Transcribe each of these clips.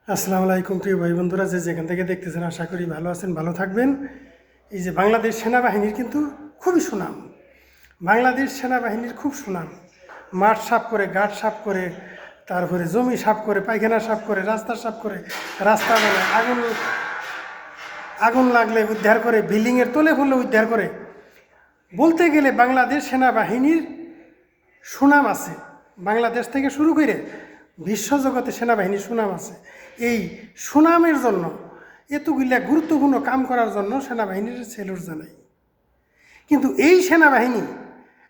আসসালামু আলাইকুম প্রিয় ভাই বন্ধুরা, যে যেখান থেকে দেখতেছেন আশা করি ভালো আছেন, ভালো থাকবেন। এই যে বাংলাদেশ সেনাবাহিনীর কিন্তু খুবই সুনাম, বাংলাদেশ সেনাবাহিনীর খুব সুনাম। মাঠ সাফ করে, ঘাট সাফ করে, তারপরে জমি সাফ করে, পায়খানা সাফ করে, রাস্তা সাফ করে, রাস্তা বানায়, আগুন আগুন লাগলে উদ্ধার করে, বিল্ডিংয়ের তলে ফুলে উদ্ধার করে। বলতে গেলে বাংলাদেশ সেনাবাহিনীর সুনাম আছে। বাংলাদেশ থেকে শুরু করে বিশ্বজগতে সেনাবাহিনীর সুনাম আছে। এই সুনামের জন্য, এতগুলা গুরুত্বপূর্ণ কাম করার জন্য সেনাবাহিনীর সেলুট জানাই। কিন্তু এই সেনাবাহিনী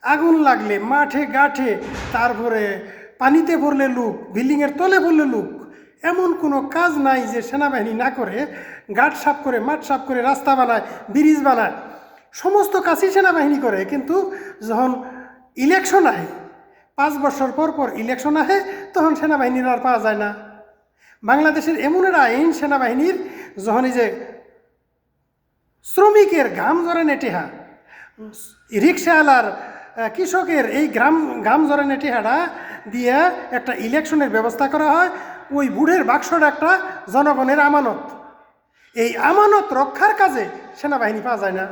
আগুন লাগলে মাঠে ঘাটে, তারপরে পানিতে পড়লে লুক, বিল্ডিংয়ের তলে পড়লে লুক, এমন কোনো কাজ নাই যে সেনাবাহিনী না করে। ঘাট সাফ করে, মাঠ সাফ করে, রাস্তা বানায়, ব্রিজ বানায়, সমস্ত কাজই সেনাবাহিনী করে। কিন্তু যখন ইলেকশন আহে, 5 বছর পর পর ইলেকশন আহে, তখন সেনাবাহিনীর আর পাওয়া যায় না। বাংলাদেশের এমন একটা আইন সেনাবাহিনীর, যখন এই যে শ্রমিকের ঘাম জড়ানে টেহা, রিক্সাওয়ালার, কৃষকের এই ঘাম জড়ানে টেহাটা দিয়ে একটা ইলেকশনের ব্যবস্থা করা হয়। ওই বুড়ের বাক্সটা একটা জনগণের আমানত। এই আমানত রক্ষার কাজে সেনাবাহিনী পাওয়া যায় না।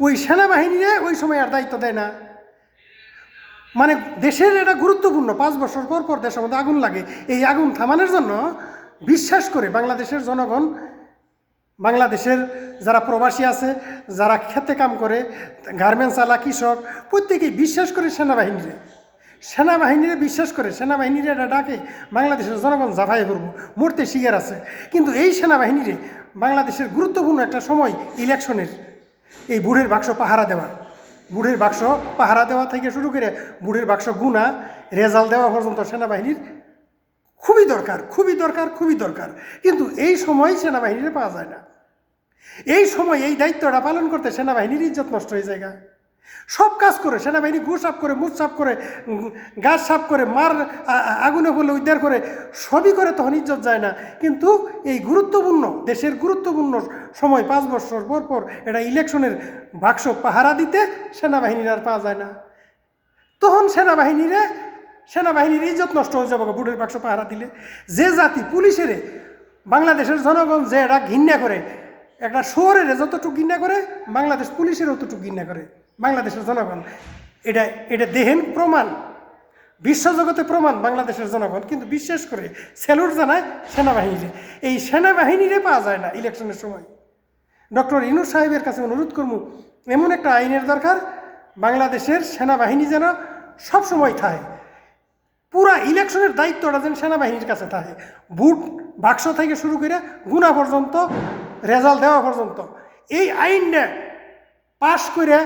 ওই সেনাবাহিনীরে ওই সময় আর দায়িত্ব দেয় না। মানে দেশের এটা গুরুত্বপূর্ণ, 5 বছর পর পর দেশের মধ্যে আগুন লাগে। এই আগুন থামানোর জন্য বিশ্বাস করে বাংলাদেশের জনগণ, বাংলাদেশের যারা প্রবাসী আছে, যারা খেতে কাম করে, গার্মেন্টস আলা, কৃষক, প্রত্যেকেই বিশ্বাস করে সেনাবাহিনীরে বিশ্বাস করে। সেনাবাহিনীর এটা ডাকে বাংলাদেশের জনগণ জাফাই করবো, মরতে শিকার আছে। কিন্তু এই সেনাবাহিনীরে বাংলাদেশের গুরুত্বপূর্ণ একটা সময় ইলেকশনের, এই বুড়ের বাক্স পাহারা দেওয়া, বুড়ের বাক্স পাহারা দেওয়া থেকে শুরু করে বুড়ের বাক্স গুণা, রেজাল্ট দেওয়া পর্যন্ত সেনাবাহিনীর খুবই দরকার, খুবই দরকার, খুবই দরকার। কিন্তু এই সময় সেনাবাহিনীর পাওয়া যায় না। এই সময় এই দায়িত্বটা পালন করতে সেনাবাহিনীর ইজ্জত নষ্ট হয়ে যায়। সব কাজ করে সেনাবাহিনী, গু সাফ করে, মুখ সাফ করে, গাছ সাফ করে, আগুনে বলে উদ্ধার করে, সবই করে, তখন ইজ্জত যায় না। কিন্তু এই গুরুত্বপূর্ণ, দেশের গুরুত্বপূর্ণ সময় 5 বছর পর পর এটা ইলেকশনের বাক্স পাহারা দিতে সেনাবাহিনীর আর পাওয়া যায় না। তখন সেনাবাহিনীর ইজ্জত নষ্ট হয়ে যাবে বুড়ের বাক্স পাহারা দিলে। যে জাতি পুলিশের, বাংলাদেশের জনগণ যে এটা ঘৃণা করে, একটা শহরের যতটুকু ঘৃণা করে, বাংলাদেশ পুলিশের অতটুকু ঘৃণা করে বাংলাদেশের জনগণ। এটা দেহেন প্রমাণ, বিশ্বজগতে প্রমাণ বাংলাদেশের জনগণ। কিন্তু বিশ্বাস করে স্যালুট জানায় সেনাবাহিনীরে। এই সেনাবাহিনীরে পাওয়া যায় না ইলেকশনের সময়। ডক্টর ইউনূস সাহেবের কাছে অনুরোধ করবো, এমন একটা আইনের দরকার বাংলাদেশের সেনাবাহিনী যেন সবসময় থাকে। পুরা ইলেকশনের দায়িত্বটা যেন সেনাবাহিনীর কাছে থাকে। বুট বাক্স থেকে শুরু করে গুণা পর্যন্ত, রেজাল্ট দেওয়া পর্যন্ত এই আইনটা পাশ করে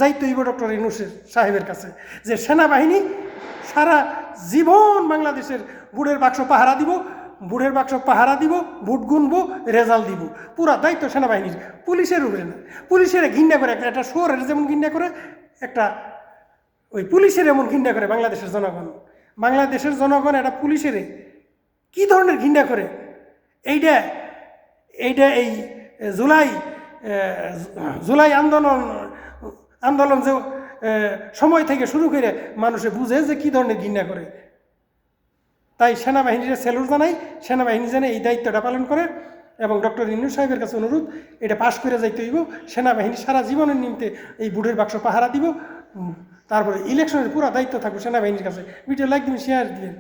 যাইতে হইব ডক্টর ইউনূস সাহেবের কাছে, যে সেনাবাহিনী সারা জীবন বাংলাদেশের বুড়ের বাক্স পাহারা দিব, বুড়ের বাক্স পাহারা দিব, বুট গুনবো, রেজাল্ট দিব। পুরা দায়িত্ব সেনাবাহিনীর, পুলিশের উপরে না। পুলিশের ঘৃণা করে, একটা শহরের যেমন ঘৃণা করে, একটা ওই পুলিশের এমন ঘৃণা করে বাংলাদেশের জনগণ। বাংলাদেশের জনগণ এটা পুলিশের কি ধরনের ঘৃণা করে, এইটা এই জুলাই আন্দোলন যে সময় থেকে শুরু করে মানুষে বুঝে যে কী ধরনের ঘৃণা করে। তাই সেনাবাহিনীর স্যালুট জানাই, সেনাবাহিনী যেন এই দায়িত্বটা পালন করে। এবং ডক্টর ইউনূস সাহেবের কাছে অনুরোধ, এটা পাশ করে যাইতে হইব। সেনাবাহিনী সারা জীবনের নিমিত্তে এই বুড়ের বাক্স পাহারা দিব। তারপরে ইলেকশনের পুরো দায়িত্ব থাকবে সেনাবাহিনীর কাছে। ভিডিও লাইক দিন, শেয়ার দিন।